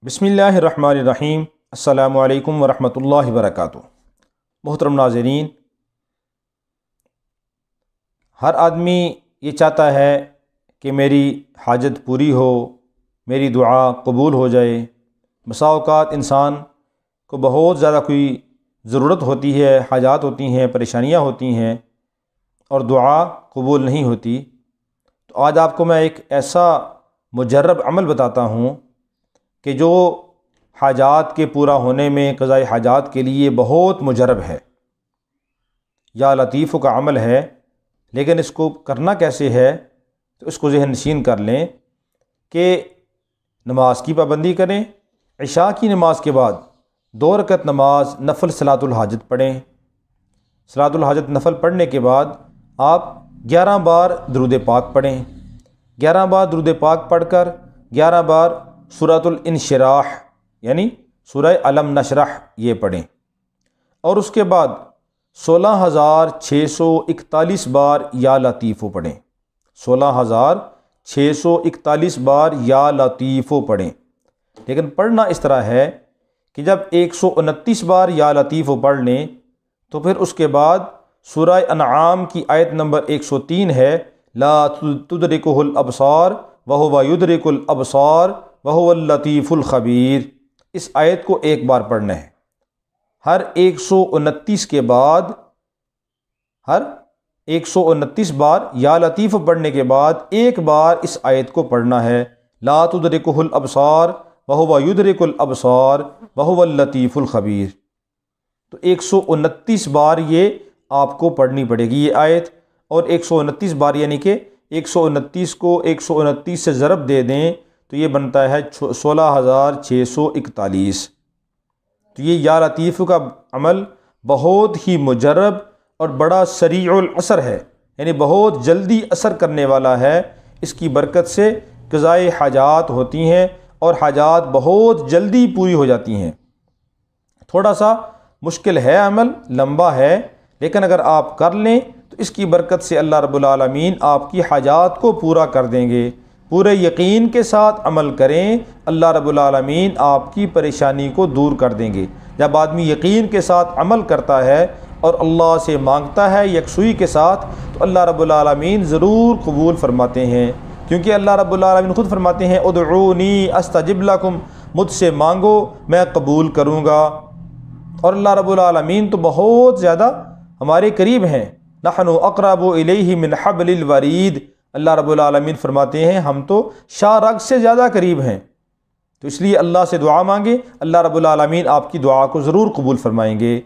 بسم اللہ الرحمن الرحیم۔ السلام علیکم ورحمۃ اللہ وبرکاتہ۔ محترم ناظرین، ہر آدمی یہ چاہتا ہے کہ میری حاجت پوری ہو، میری دعا قبول ہو جائے۔ بسا اوقات انسان کو بہت زیادہ کوئی ضرورت ہوتی ہے، حاجات ہوتی ہیں، پریشانیاں ہوتی ہیں اور دعا قبول نہیں ہوتی۔ تو آج آپ کو میں ایک ایسا مجرب عمل بتاتا ہوں کہ جو حاجات کے پورا ہونے میں، قضاء حاجات کے لیے بہت مجرب ہے، یا لطیف کا عمل ہے۔ لیکن اس کو کرنا کیسے ہے تو اس کو ذہن نشین کر لیں کہ نماز کی پابندی کریں۔ عشاء کی نماز کے بعد 2 رکعت نماز نفل صلاۃ الحاجت پڑھیں۔ صلاۃ الحاجت نفل پڑھنے کے بعد آپ 11 بار درود پاک پڑھیں۔ 11 بار درود پاک پڑھ کر 11 بار سورۃ الانشراح یعنی سورہ علم نشرح یہ پڑھیں، اور اس کے بعد 16,641 بار یا لطیف پڑھیں۔ 16,641 بار یا لطیف پڑھیں۔ لیکن پڑھنا اس طرح ہے کہ جب 129 بار یا لطیف پڑھ لیں تو پھر اس کے بعد سورہ انعام کی آیت نمبر 103 ہے، لا تدرکہ الابصار وہو یدرک الابصار وہو اللطیف الخبیر۔ اس آیت کو ایک بار پڑھنا ہے۔ ہر 129 کے بعد، ہر 129 بار یا لطیف پڑھنے کے بعد ایک بار اس آیت کو پڑھنا ہے، لا تدرکہ الابصار وہو یدرک الابصار وہو اللطیف الخبیر۔ تو 129 بار یہ آپ کو پڑھنی پڑے گی یہ آیت، اور 129 بار یعنی کہ 129 کو 129 سے ضرب دے دیں تو یہ بنتا ہے 16,641۔ تو یہ یا لطیف کا عمل بہت ہی مجرب اور بڑا سریع الاثر ہے، یعنی بہت جلدی اثر کرنے والا ہے۔ اس کی برکت سے قضاء حاجات ہوتی ہیں اور حاجات بہت جلدی پوری ہو جاتی ہیں۔ تھوڑا سا مشکل ہے عمل، لمبا ہے، لیکن اگر آپ کر لیں تو اس کی برکت سے اللہ رب العالمین آپ کی حاجات کو پورا کر دیں گے۔ پورے یقین کے ساتھ عمل کریں، اللہ رب العالمین آپ کی پریشانی کو دور کر دیں گے۔ جب آدمی یقین کے ساتھ عمل کرتا ہے اور اللہ سے مانگتا ہے یکسوئی کے ساتھ تو اللہ رب العالمین ضرور قبول فرماتے ہیں، کیونکہ اللہ رب العالمین خود فرماتے ہیں ادعونی استجب لکم، مجھ سے مانگو میں قبول کروں گا۔ اور اللہ رب العالمین تو بہت زیادہ ہمارے قریب ہیں، نحن اقرب الیہ من حبل الورید۔ اللہ رب العالمین فرماتے ہیں ہم تو شاہ رگ سے زیادہ قریب ہیں۔ تو اس لیے اللہ سے دعا مانگے، اللہ رب العالمین آپ کی دعا کو ضرور قبول فرمائیں گے۔